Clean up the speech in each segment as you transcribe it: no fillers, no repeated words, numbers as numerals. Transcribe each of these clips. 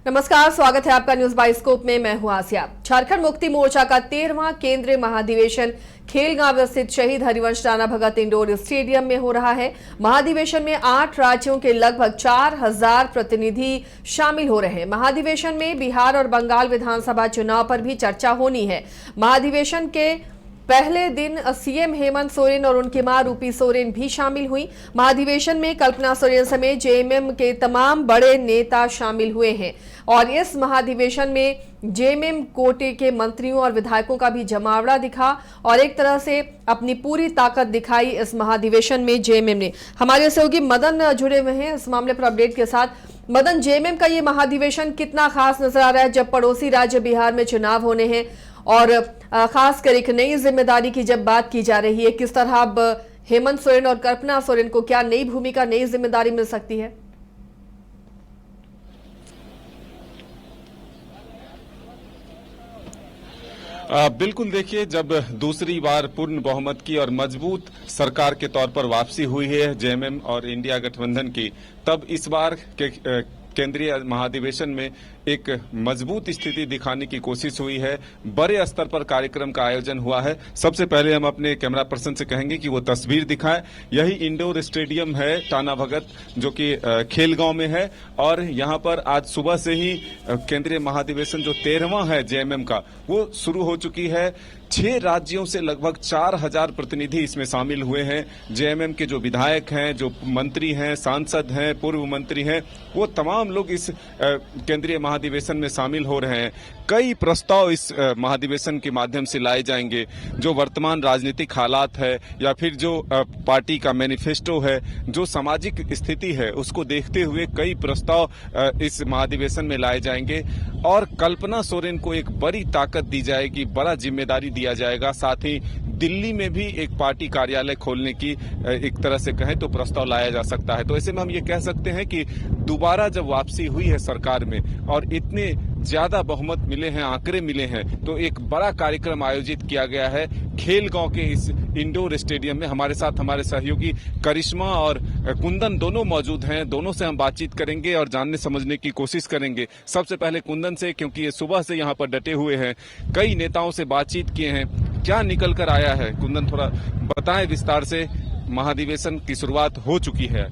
नमस्कार, स्वागत है आपका न्यूज बाइस्कोप में। मैं हूं आसिया। झारखंड मुक्ति मोर्चा का 13वां केंद्रीय महाधिवेशन खेलगांव स्थित शहीद हरिवंश राणा भगत इंडोर स्टेडियम में हो रहा है। महाधिवेशन में 8 राज्यों के लगभग 4000 प्रतिनिधि शामिल हो रहे हैं। महाधिवेशन में बिहार और बंगाल विधानसभा चुनाव पर भी चर्चा होनी है। महाधिवेशन के पहले दिन सीएम हेमंत सोरेन और उनकी मां रूपी सोरेन भी शामिल हुई। महाधिवेशन में कल्पना सोरेन समेत जेएमएम के तमाम बड़े नेता शामिल हुए हैं और इस महाधिवेशन में जेएमएम कोटे के मंत्रियों और विधायकों का भी जमावड़ा दिखा और एक तरह से अपनी पूरी ताकत दिखाई इस महाधिवेशन में जेएमएम ने। हमारे सहयोगी मदन जुड़े हुए हैं इस मामले पर अपडेट के साथ। मदन, जेएमएम का ये महाधिवेशन कितना खास नजर आ रहा है जब पड़ोसी राज्य बिहार में चुनाव होने हैं और खासकर एक नई जिम्मेदारी की जब बात की जा रही है, किस तरह अब हेमंत सोरेन और कल्पना सोरेन को क्या नई भूमिका, नई जिम्मेदारी मिल सकती है? बिल्कुल, देखिए, जब दूसरी बार पूर्ण बहुमत की और मजबूत सरकार के तौर पर वापसी हुई है जेएमएम और इंडिया गठबंधन की, तब इस बार के केंद्रीय महाधिवेशन में एक मजबूत स्थिति दिखाने की कोशिश हुई है। बड़े स्तर पर कार्यक्रम का आयोजन हुआ है। सबसे पहले हम अपने कैमरा पर्सन से कहेंगे कि वो तस्वीर दिखाएं। यही इंडोर स्टेडियम है राणा भगत, जो कि खेलगांव में है और यहां पर आज सुबह से ही केंद्रीय महाधिवेशन जो 13वां है जेएमएम का, वो शुरू हो चुकी है। 6 राज्यों से लगभग 4000 प्रतिनिधि इसमें शामिल हुए हैं। जेएमएम के जो विधायक हैं, जो मंत्री हैं, सांसद हैं, पूर्व मंत्री हैं, वो तमाम लोग इस केंद्रीय महाधिवेशन में शामिल हो रहे हैं। कई प्रस्ताव इस महाधिवेशन के माध्यम से लाए जाएंगे। जो वर्तमान राजनीतिक हालात है या फिर जो पार्टी का मैनिफेस्टो है, जो सामाजिक स्थिति है, उसको देखते हुए कई प्रस्ताव इस महाधिवेशन में लाए जाएंगे और कल्पना सोरेन को एक बड़ी ताकत दी जाएगी, बड़ा जिम्मेदारी दिया जाएगा। साथ ही दिल्ली में भी एक पार्टी कार्यालय खोलने की एक तरह से कहें तो प्रस्ताव लाया जा सकता है। तो ऐसे में हम ये कह सकते हैं कि दोबारा जब वापसी हुई है सरकार में और इतने ज्यादा बहुमत मिले हैं, आंकड़े मिले हैं, तो एक बड़ा कार्यक्रम आयोजित किया गया है खेलगांव के इस इंडोर स्टेडियम में। हमारे साथ हमारे सहयोगी करिश्मा और कुंदन दोनों मौजूद हैं। दोनों से हम बातचीत करेंगे और जानने समझने की कोशिश करेंगे। सबसे पहले कुंदन से, क्योंकि ये सुबह से यहाँ पर डटे हुए हैं, कई नेताओं से बातचीत किए हैं, क्या निकल कर आया है? कुंदन, थोड़ा बताएं विस्तार से। महाधिवेशन की शुरुआत हो चुकी है।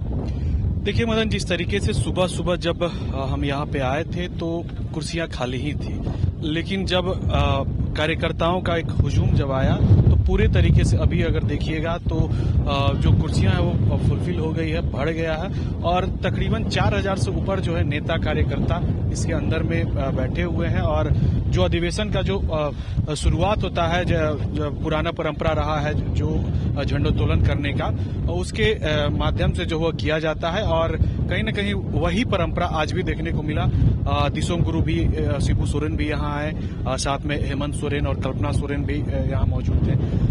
देखिए मदन, जिस तरीके से सुबह सुबह जब हम यहाँ पे आए थे तो कुर्सियां खाली ही थी, लेकिन जब कार्यकर्ताओं का एक हुजूम जब आया तो पूरे तरीके से अभी अगर देखिएगा तो जो कुर्सियां हैं वो फुलफिल हो गई है, बढ़ गया है और तकरीबन 4000 से ऊपर जो है नेता कार्यकर्ता इसके अंदर में बैठे हुए हैं। और जो अधिवेशन का जो शुरुआत होता है, जो पुराना परंपरा रहा है जो झंडोत्तोलन करने का, उसके माध्यम से जो वो किया जाता है और कहीं न कहीं वही परंपरा आज भी देखने को मिला। दिसोम गुरु भी, शिबू सोरेन भी यहाँ आए, साथ में हेमंत सोरेन और कल्पना सोरेन भी यहाँ मौजूद थे।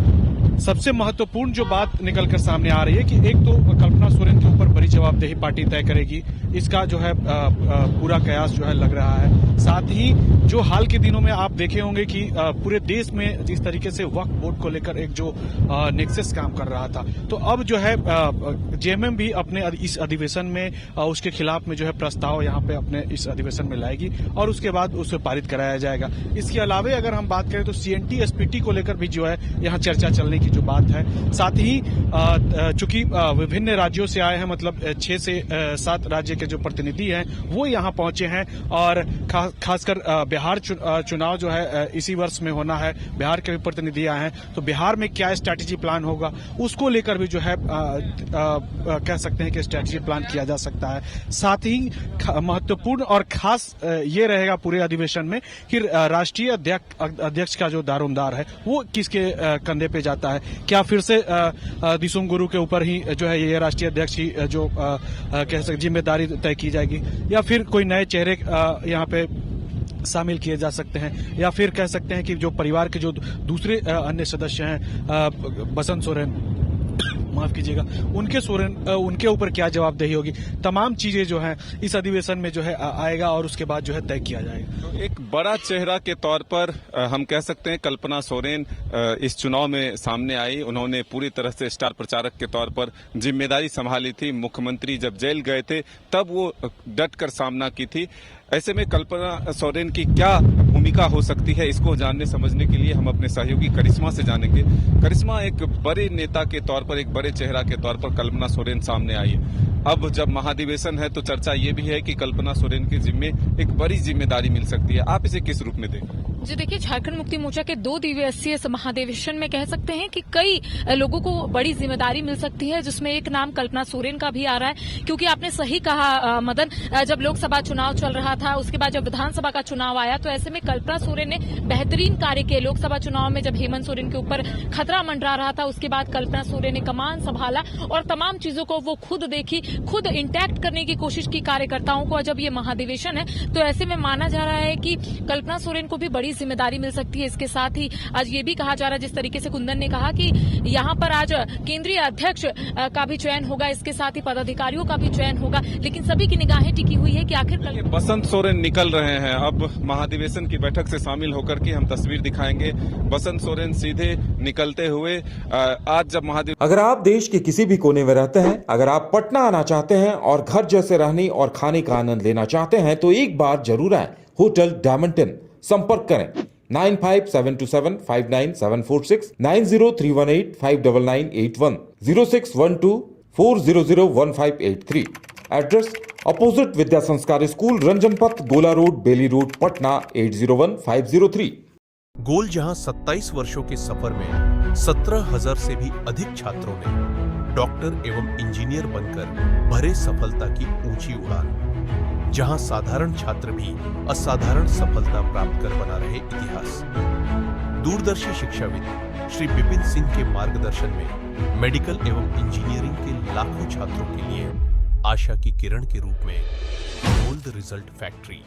सबसे महत्वपूर्ण जो बात निकलकर सामने आ रही है कि एक तो कल्पना सोरेन के ऊपर बड़ी जवाबदेही पार्टी तय करेगी, इसका जो है पूरा कयास जो है लग रहा है। साथ ही जो हाल के दिनों में आप देखे होंगे कि पूरे देश में जिस तरीके से वक्फ बोर्ड को लेकर एक जो नेक्सस काम कर रहा था, तो अब जो है जेएमएम भी अपने इस अधिवेशन में उसके खिलाफ में जो है प्रस्ताव यहाँ पे अपने इस अधिवेशन में लाएगी और उसके बाद उसे पारित कराया जाएगा। इसके अलावा अगर हम बात करें तो सीएनटी एसपीटी को लेकर भी जो है यहाँ चर्चा चलने की जो बात है। साथ ही चूंकि विभिन्न राज्यों से आए हैं, मतलब 6 से 7 राज्य के जो प्रतिनिधि हैं वो यहाँ पहुंचे हैं और खासकर बिहार चुनाव जो है इसी वर्ष में होना है, बिहार के भी प्रतिनिधि आए हैं, तो बिहार में क्या स्ट्रैटेजी प्लान होगा उसको लेकर भी जो है कह सकते हैं कि स्ट्रैटेजी प्लान किया जा सकता है। साथ ही महत्वपूर्ण और खास ये रहेगा पूरे अधिवेशन में कि राष्ट्रीय अध्यक्ष का जो दारोमदार है वो किसके कंधे पे जाता है। क्या फिर से दिसोम गुरु के ऊपर ही जो है ये राष्ट्रीय अध्यक्ष ही जो कह सकते जिम्मेदारी तय की जाएगी, या फिर कोई नए चेहरे यहाँ पे शामिल किए जा सकते हैं, या फिर कह सकते हैं कि जो परिवार के जो दूसरे अन्य सदस्य हैं, बसंत सोरेन माफ कीजिएगा, उनके ऊपर क्या जवाबदेही होगी, तमाम चीजें जो है इस अधिवेशन में जो है आएगा और उसके बाद जो है तय किया जाएगा। तो एक बड़ा चेहरा के तौर पर हम कह सकते हैं कल्पना सोरेन इस चुनाव में सामने आई। उन्होंने पूरी तरह से स्टार प्रचारक के तौर पर जिम्मेदारी संभाली थी। मुख्यमंत्री जब जेल गए थे तब वो डट कर सामना की थी। ऐसे में कल्पना सोरेन की क्या भूमिका हो सकती है, इसको जानने समझने के लिए हम अपने सहयोगी करिश्मा से जानेंगे। करिश्मा, एक बड़े नेता के तौर पर, एक बड़े चेहरा के तौर पर कल्पना सोरेन सामने आई है। अब जब महाधिवेशन है तो चर्चा ये भी है कि कल्पना सोरेन के जिम्मे एक बड़ी जिम्मेदारी मिल सकती है। आप इसे किस रूप में देखें? जी देखिए, झारखंड मुक्ति मोर्चा के 2 दिवसीय महाधिवेशन में कह सकते हैं कि कई लोगों को बड़ी जिम्मेदारी मिल सकती है, जिसमें एक नाम कल्पना सोरेन का भी आ रहा है। क्योंकि आपने सही कहा मदन, जब लोकसभा चुनाव चल रहा था, उसके बाद जब विधानसभा का चुनाव आया, तो ऐसे में कल्पना सोरेन ने बेहतरीन कार्य किए। लोकसभा चुनाव में जब हेमंत सोरेन के ऊपर खतरा मंडरा रहा था, उसके बाद कल्पना सोरेन ने कमान संभाला और तमाम चीजों को वो खुद देखी, खुद इंटैक्ट करने की कोशिश की कार्यकर्ताओं को। जब ये महाधिवेशन है तो ऐसे में माना जा रहा है कि कल्पना सोरेन को भी बड़ी जिम्मेदारी मिल सकती है। इसके साथ ही आज ये भी कहा जा रहा है, जिस तरीके से कुंदन ने कहा कि यहाँ पर आज केंद्रीय अध्यक्ष का भी चयन होगा, इसके साथ ही पदाधिकारियों का भी चयन होगा, लेकिन सभी की निगाहें टिकी हुई है कि आखिर बसंत सोरेन निकल रहे हैं। अब महाधिवेशन की बैठक से शामिल होकर के हम तस्वीर दिखाएंगे बसंत सोरेन सीधे निकलते हुए। आज जब महाधिवेशन, अगर आप देश के किसी भी कोने में रहते हैं, अगर आप पटना आना चाहते हैं और घर जैसे रहने और खाने का आनंद लेना चाहते हैं तो एक बार जरूर आए होटल डायमंटन। संपर्क करें 9572759746, 9031859981, 0612400158 एड्रेस अपोजिट विद्या संस्कार स्कूल, रंजन पथ, गोला रोड, बेली रोड, पटना 801503। गोल जहां 27 वर्षों के सफर में 17,000 से भी अधिक छात्रों ने डॉक्टर एवं इंजीनियर बनकर भरे सफलता की ऊंची उड़ान, जहां साधारण छात्र भी असाधारण सफलता प्राप्त कर बना रहे इतिहास। दूरदर्शी शिक्षाविद श्री विपिन सिंह के मार्गदर्शन में मेडिकल एवं इंजीनियरिंग के लाखों छात्रों के लिए आशा की किरण के रूप में गोल्ड रिजल्ट फैक्ट्री